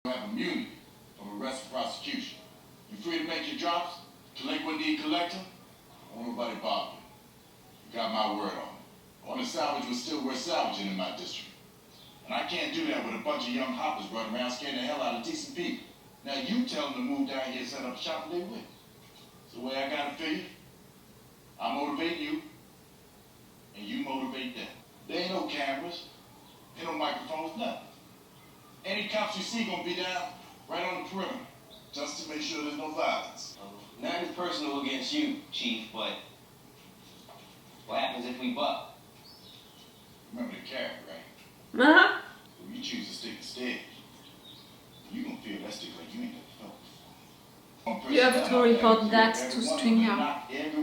have immunity from arrest and prosecution. You're free to make your drops, collect what you need collecting. Won't nobody bother you. You got my word on it. Only salvage was still worth salvaging in my district. And I can't do that with a bunch of young hoppers running around scaring the hell out of decent people. Now you tell them to move down here and set up shop and they will. It's the way I gotta feel you. I motivate you, and you motivate them. There ain't no cameras, ain't no microphones, nothing. Any cops you see gonna be down right on the perimeter, just to make sure there's no violence. Nothing personal against you, Chief, but what happens if we buck? Remember the carrot, right? Uh-huh. If you choose to stick to stage, you gonna feel that stick like you ain't never felt before. You have to report that to Stringer.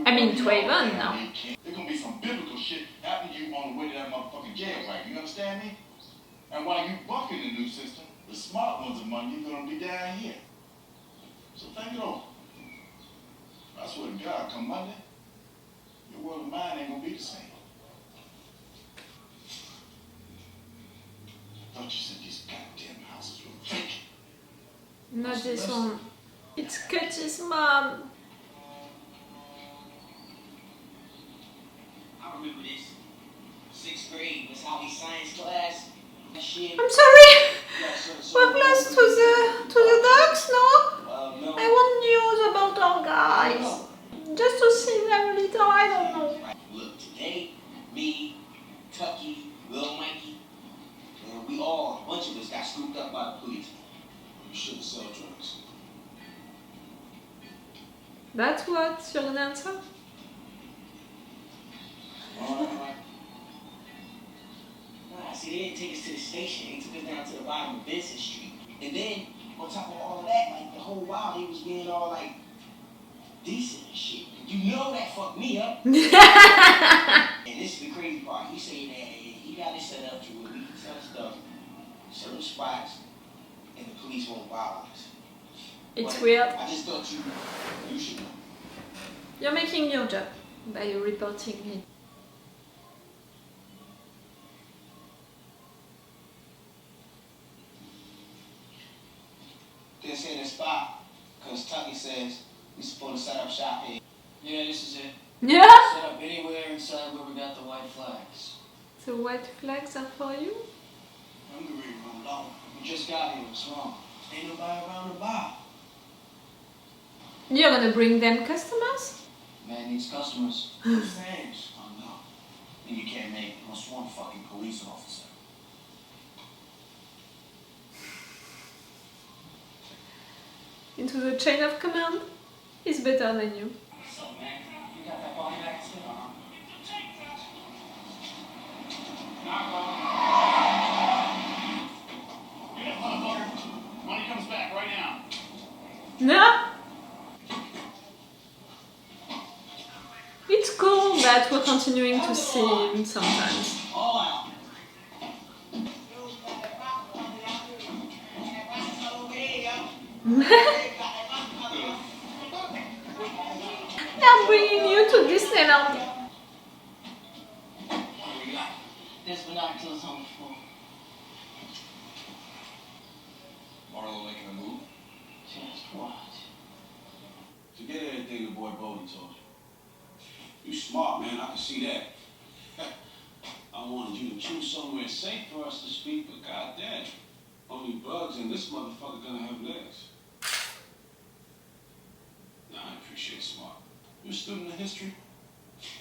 I mean to Avon now. There's gonna be some biblical shit happening to you on the way to that motherfucking jail, right? You understand me? And while you bucking the new system, the smart ones among you gonna be down here. So think it over. I swear to God, come Monday, your world and mine ain't gonna be the same. I thought you said these goddamn houses were vacant. Not this one. It's Cutty's mom. I remember this. 6th grade was how we science class. Shit. I'm sorry. Yeah, We're close to the dogs, no? No. I want news about our guys. Just to see them a little, I don't know. Look, today, me, Cutty, Lil Mikey, and we all, a bunch of us got scooped up by the police. You shouldn't sell drugs. That's what you're gonna answer? Nah, see, they didn't take us to the station. They took us down to the bottom of Benson Street. And then, on top of all of that, like, the whole while, they was being all, like, decent and shit. You know that fucked me up. And this is the crazy part. He said that he got it set up to where we can sell stuff certain spots and the police won't bother us. It's But weird. I just thought you should know. You're making your job by reporting me. This ain't a spot, because Tucky says we're supposed to set up shop here. Yeah, this is it. Yeah? Set up anywhere inside where we got the white flags. The white flags are for you? I'm gonna run long. We just got here, what's wrong? Ain't nobody around the bar. You're gonna bring them customers? Man needs customers. Thanks. Oh no. And you can't make almost one fucking police officer. Into the chain of command? He's better than you. What's up, man? You got that body back still? Get up, motherfucker. Money comes back right now. No? It's cool that we're continuing to see him sometimes. All out. They're bringing you to Disneyland. What do we got? There's binoculars on the floor. Marlo making a move? Just watch. Forget everything the boy Bodie told you. You smart, man. I can see that. I wanted you to choose somewhere safe for us to speak, but goddamn, only bugs and this motherfucker gonna have legs. Nah, I appreciate smart. You a student of history?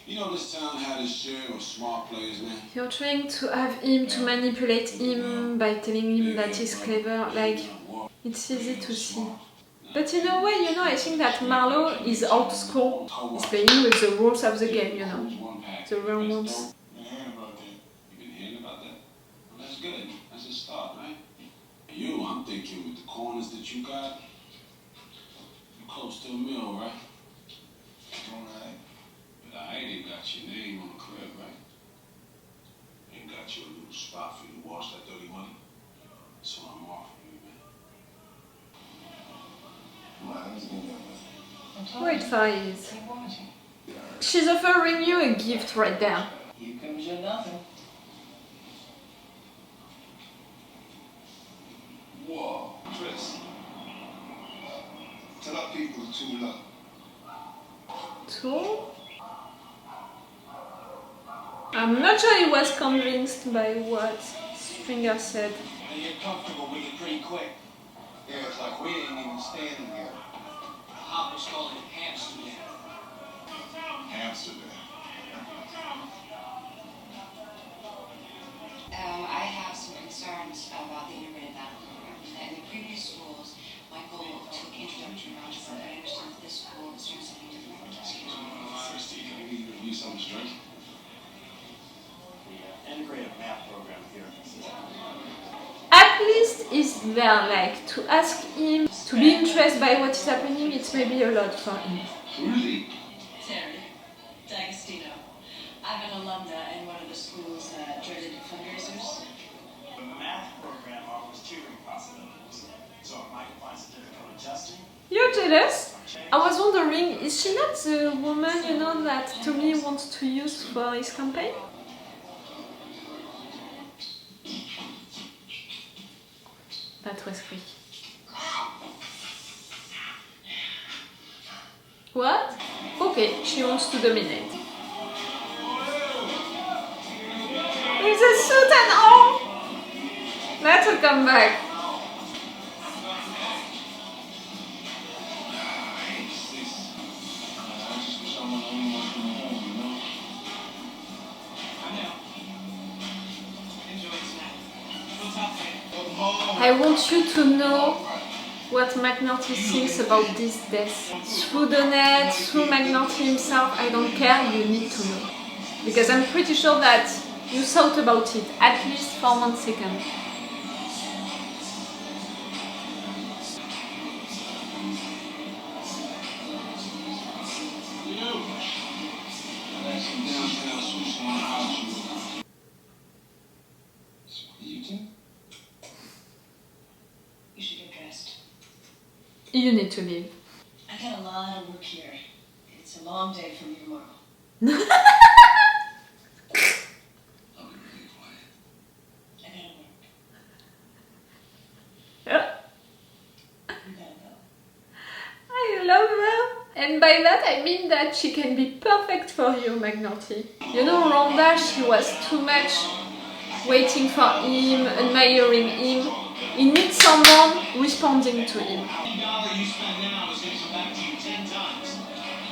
You know this town had its share of smart players, man. You're trying to have him to manipulate him by telling him that he's clever, like, it's easy to see. But in a way, you know, I think that Marlo is old school. He's playing with the rules of the game, you know. The real rules. Been hearing about that. You been hearing about that? Well, that's good. That's a start, right? You, I'm thinking with the corners that you got, you're close to a mill, right? Alright. But I ain't got your name on the crib, right? Ain't got you a little spot for you to wash that dirty money. That's what I'm offering you, man. Wait for it. She's offering you a gift right there. Here comes your nothing. Whoa, Chris. Tell our people to tune up. Tool? I'm not sure he was convinced by what Stringer said. When you get comfortable, we get pretty quick. Yeah, it's like we ain't even standing together. The hoppers call it Amsterdam. Amsterdam. I have some concerns about the integrated math program. In the previous schools, Michael took introductory rounds, but I understand that this school is doing something different. Excuse me. Christy, can we use some strength? The integrated math program here. At least he's there, like, to ask him to be interested by what is happening, it's maybe a lot for him. Really? Terry D'Agostino. I'm an alumna in one of the school's dreaded fundraisers. The math program offers tutoring possibilities. So if Michael finds it difficult adjusting, You're jealous? I was wondering, is she not the woman, you know, that Tommy wants to use for his campaign? That was quick. What? Okay, she wants to dominate. With a suit and all! Let's come back. I want you to know what McNulty thinks about this death. Through the net, through McNulty himself, I don't care, you need to know. Because I'm pretty sure that you thought about it, at least for 1 second. You should get dressed. You need to leave. I got a lot of work here. It's a long day for me tomorrow. I'll be really quiet. I gotta work. Yeah. You gotta go. I love her. And by that I mean that she can be perfect for you, McNulty. You know, Rhonda, she was too much waiting for him, admiring him. He needs someone responding to him. $1 you spend now is going to come back to you 10 times.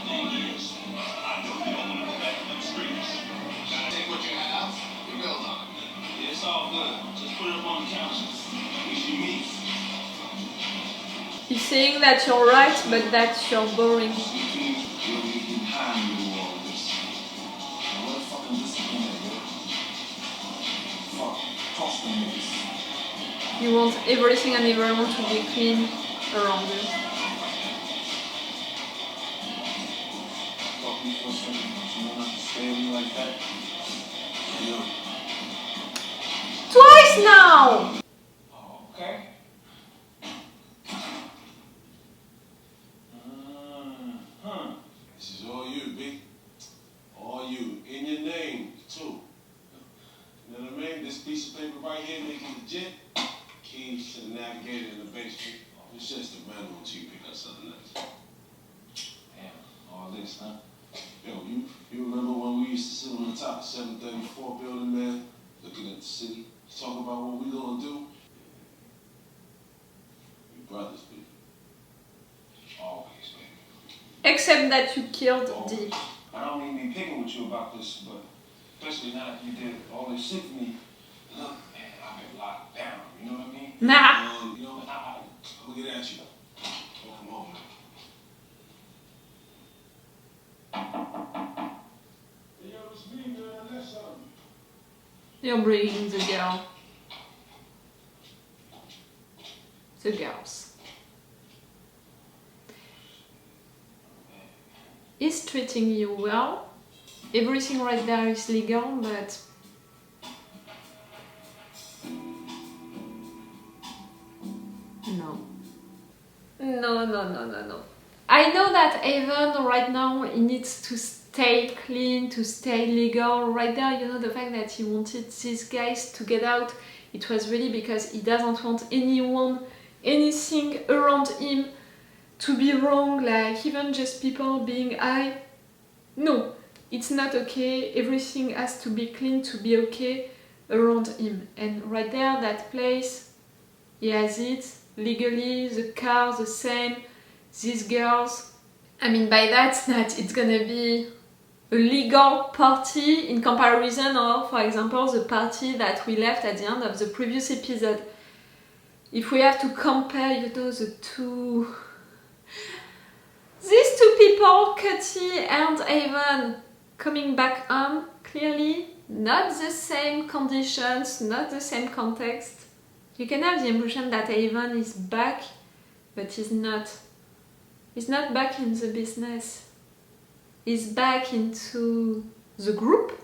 10 years. I don't want to go back to them streets. Gotta take what you have, you build on it. It's all good. Just put it up on the couch. We should meet. He's saying that you're right, but that you're boring. You want everything and everyone to be clean around you. Twice now! Okay. This is all you, B. All you. In your name, too. You know what I mean? This piece of paper right here make it legit. Keys to the navigator in the basement. It's just a manual until you pick up something else. Damn, all this, huh? Yo, you remember when we used to sit on the top of 734 building, man? Looking at the city, talking about what we gonna do? We brothers, baby. Always, baby. Except that you killed Dee. I don't mean to be picking with you about this, but especially now that you did all this shit for me. Look, man, I've been locked down. You know what I mean? Nah. You know, I'm gonna get at you. Oh, come on, man. Hey, yo, it's me, man. That's something. You're bringing the girl. The girls. He's treating you well. Everything right there is legal, but no. No. I know that Avon right now he needs to stay clean, to stay legal. Right there, you know, the fact that he wanted these guys to get out, it was really because he doesn't want anyone, anything around him to be wrong, like even just people being high. No, it's not okay. Everything has to be clean to be okay around him. And right there, that place, he has it legally, the car, the same, these girls. I mean by that it's gonna be a legal party in comparison of, for example, the party that we left at the end of the previous episode. If we have to compare, you know, these two people, Cutty and Avon, coming back home, clearly not the same conditions, not the same context. You can have the impression that Avon is back, but he's not. He's not back in the business. He's back into the group,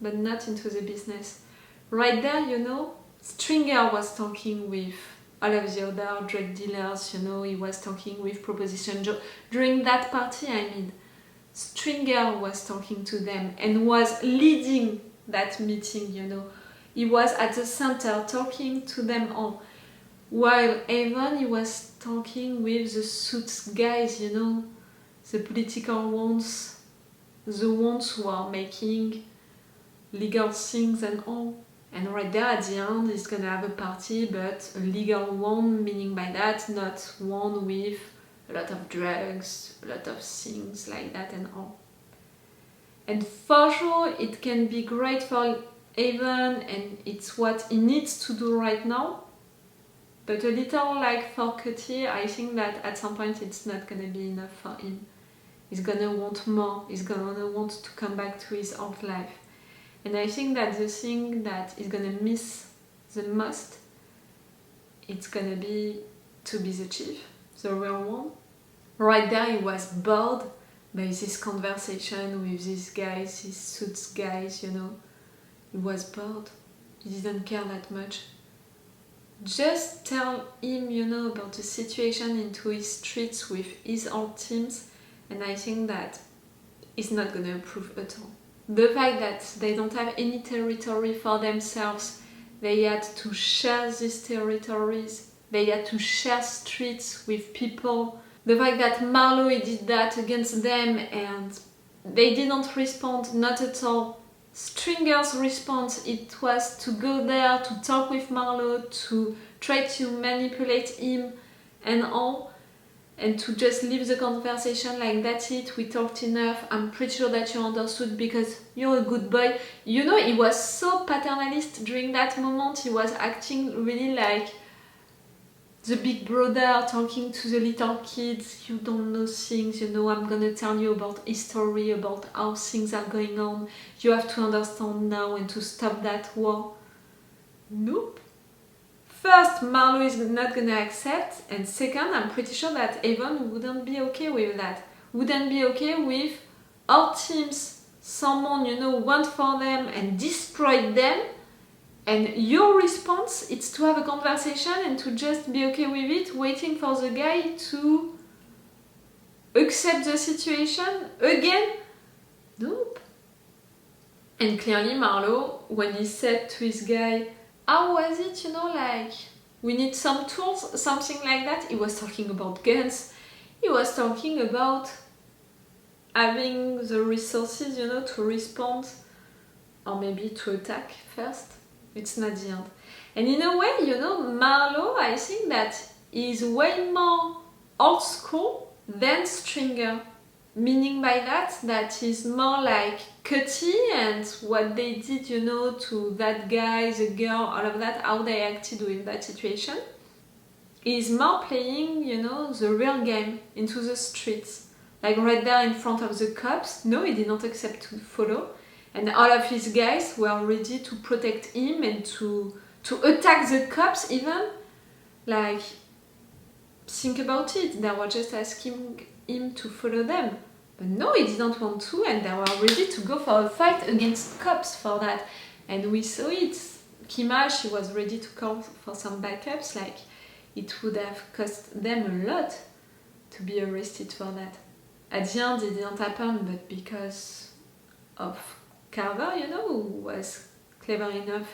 but not into the business. Right there, you know, Stringer was talking with all of the other drug dealers, you know, he was talking with Proposition Joe. During that party, I mean, Stringer was talking to them and was leading that meeting, you know. He was at the center talking to them all. While Avon, he was talking with the suits guys, you know, the political ones, the ones who are making legal things and all. And right there at the end, he's gonna have a party, but a legal one, meaning by that, not one with a lot of drugs, a lot of things like that and all. And for sure, it can be great for Avon, and it's what he needs to do right now. But a little like for Cutty, I think that at some point it's not gonna be enough for him. He's gonna want more, he's gonna want to come back to his old life. And I think that the thing that he's gonna miss the most, it's gonna be to be the chief, the real one. Right there he was bored by this conversation with these guys, these suits guys, you know. He was bored. He didn't care that much. Just tell him, you know, about the situation into his streets with his old teams, and I think that he's not gonna approve at all. The fact that they don't have any territory for themselves, they had to share these territories, they had to share streets with people. The fact that Marlo he did that against them and they didn't respond, not at all. Stringer's response, it was to go there, to talk with Marlo, to try to manipulate him and all, and to just leave the conversation like that's it, we talked enough, I'm pretty sure that you understood because you're a good boy. You know, he was so paternalist during that moment, he was acting really like the big brother talking to the little kids. You don't know things, you know, I'm gonna tell you about history, about how things are going on. You have to understand now and to stop that war. Nope. First, Marlo is not gonna accept, and second, I'm pretty sure that Avon wouldn't be okay with that. Wouldn't be okay with our teams, someone, you know, went for them and destroyed them. And your response is to have a conversation and to just be okay with it, waiting for the guy to accept the situation again? Nope. And clearly Marlo, when he said to his guy, how was it, you know, like, we need some tools, something like that, he was talking about guns, he was talking about having the resources, you know, to respond, or maybe to attack first. It's not the end. And in a way, you know, Marlo, I think that is way more old school than Stringer. Meaning by that he's more like Cutty and what they did, you know, to that guy, the girl, all of that, how they acted with that situation. He's more playing, you know, the real game into the streets. Like right there in front of the cops, no, he did not accept to follow. And all of his guys were ready to protect him and to attack the cops even. Like, think about it, they were just asking him to follow them. But no, he didn't want to, and they were ready to go for a fight against cops for that. And we saw it. Kima, she was ready to call for some backups, like it would have cost them a lot to be arrested for that. At the end, it didn't happen, but because of Carver, you know, who was clever enough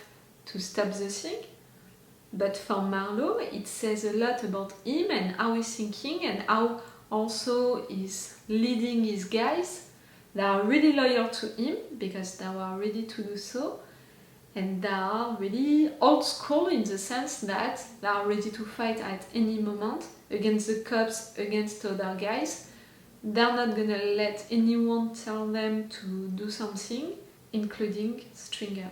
to stop the thing. But for Marlo, it says a lot about him and how he's thinking and how also he's leading his guys. They are really loyal to him because they are ready to do so. And they are really old school in the sense that they are ready to fight at any moment against the cops, against other guys. They're not gonna let anyone tell them to do something, including Stringer.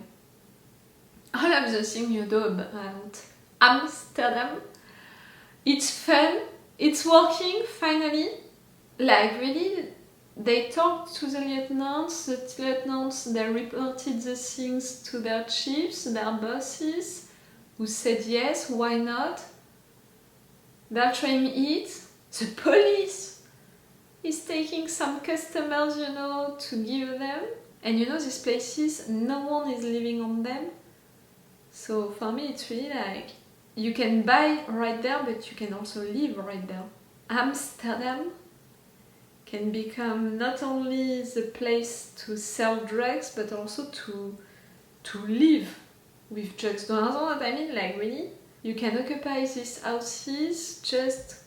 All of the things you know about Amsterdam, it's fun, it's working finally. Like really, they talked to the lieutenants, they reported the things to their chiefs, their bosses, who said yes, why not? They're trying it. The police is taking some customers, you know, to give them. And you know, these places, no one is living on them. So for me, it's really like, you can buy right there, but you can also live right there. Amsterdam can become not only the place to sell drugs, but also to live with drugs. Do you understand what I mean? Like really, you can occupy these houses, just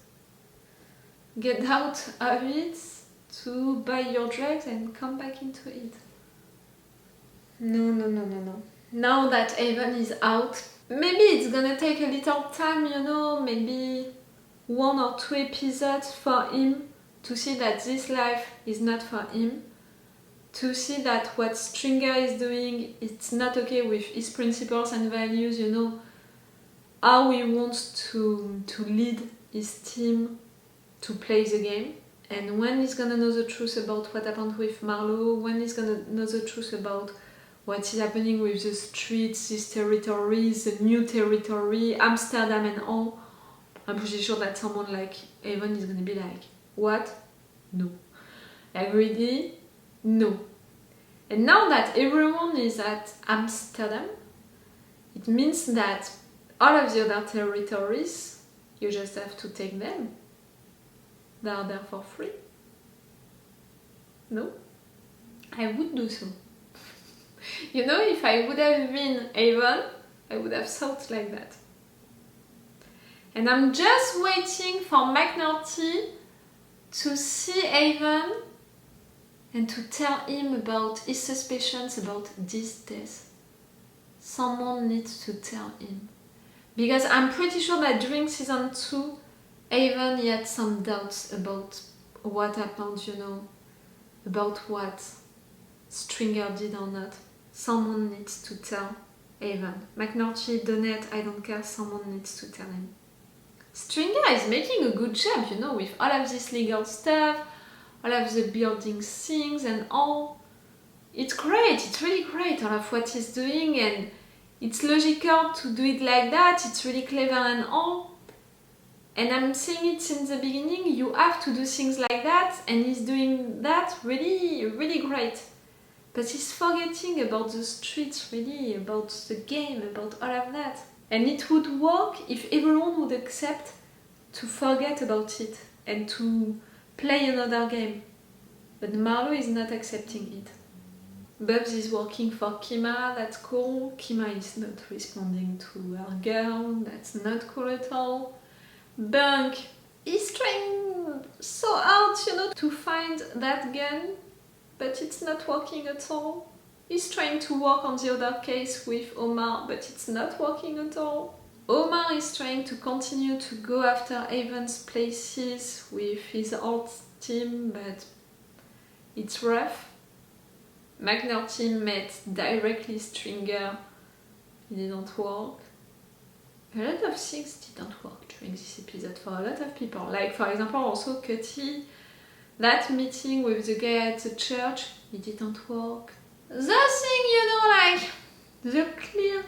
get out of it to buy your drugs and come back into it. No. Now that Avon is out, maybe it's gonna take a little time, you know, maybe 1 or 2 episodes for him to see that this life is not for him, to see that what Stringer is doing, it's not okay with his principles and values, you know, how he wants to lead his team to play the game. And when he's gonna know the truth about what happened with Marlo, when he's gonna know the truth about what is happening with the streets, these territories, the new territory, Amsterdam and all, I'm pretty sure that someone like Avon is gonna be like, what? No. Like really? No. And now that everyone is at Amsterdam, it means that all of the other territories, you just have to take them. They are there for free. No? I would do so. You know, if I would have been Avon, I would have thought like that. And I'm just waiting for McNulty to see Avon and to tell him about his suspicions about this death. Someone needs to tell him. Because I'm pretty sure that during season 2, Avon he had some doubts about what happened, you know, about what Stringer did or not. Someone needs to tell Avon. McNulty, Donette, I don't care, someone needs to tell him. Stringer is making a good job, you know, with all of this legal stuff, all of the building things and all. It's great, it's really great, all of what he's doing, and it's logical to do it like that, it's really clever and all. And I'm saying it since the beginning, you have to do things like that, and he's doing that really, really great. But he's forgetting about the streets, really, about the game, about all of that. And it would work if everyone would accept to forget about it and to play another game. But Marlo is not accepting it. Bubs is working for Kima, that's cool. Kima is not responding to her girl, that's not cool at all. Bunk is trying so hard, you know, to find that gun, but it's not working at all. He's trying to work on the other case with Omar, but it's not working at all. Omar is trying to continue to go after Avon's places with his old team, but it's rough. McNulty met directly Stringer, it didn't work. A lot of things didn't work during this episode for a lot of people. Like for example also Cutty, that meeting with the guy at the church, it didn't work. The thing, you know, like the clear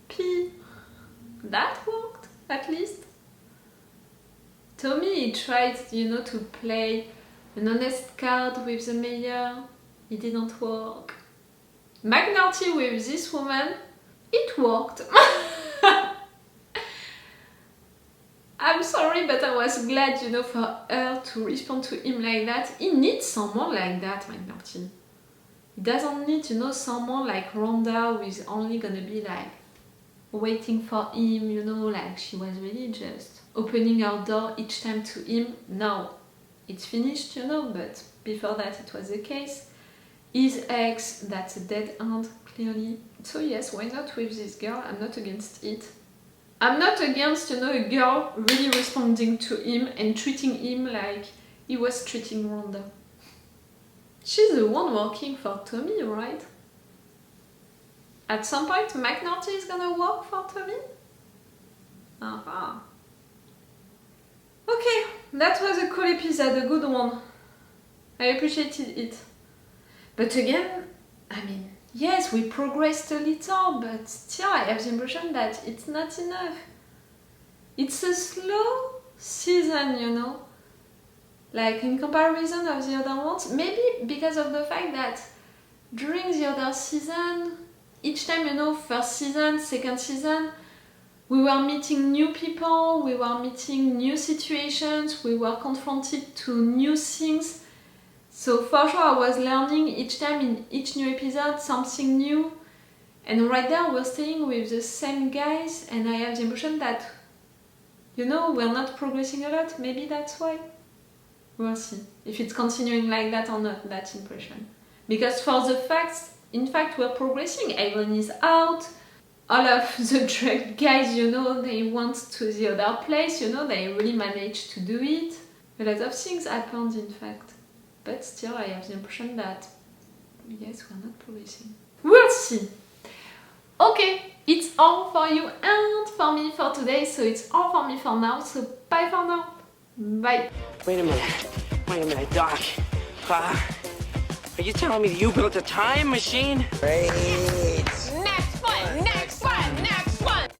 P, that worked at least. Tommy tried, you know, to play an honest card with the mayor, it didn't work. McNulty with this woman, it worked. I'm sorry, but I was glad, you know, for her to respond to him like that. He needs someone like that, McNulty. He doesn't need, you know, someone like Rhonda who is only gonna be like waiting for him, you know, like she was really just opening her door each time to him. Now it's finished, you know, but before that it was the case. His ex, that's a dead end, clearly. So yes, why not with this girl? I'm not against it. I'm not against, you know, a girl really responding to him and treating him like he was treating Rhonda. She's the one working for Tommy, right? At some point, McNulty is gonna work for Tommy? Uh-huh. Okay, that was a cool episode, a good one. I appreciated it. But again, I mean, yes, we progressed a little, but still I have the impression that it's not enough. It's a slow season, you know? Like, in comparison of the other ones, maybe because of the fact that during the other season, each time, you know, first season, second season, we were meeting new people, we were meeting new situations, we were confronted to new things. So for sure I was learning each time in each new episode something new. And right now we're staying with the same guys and I have the impression that, you know, we're not progressing a lot. Maybe that's why. We'll see if it's continuing like that or not, that impression. Because for the facts, in fact, we're progressing. Avon is out. All of the drug guys, you know, they went to the other place, you know, they really managed to do it. A lot of things happened, in fact. But still, I have the impression that, yes, we're not progressing. We'll see. Okay, it's all for you and for me for today, so it's all for me for now, so bye for now. Bye. Wait a minute, Doc. Are you telling me that you built a time machine? Crazy.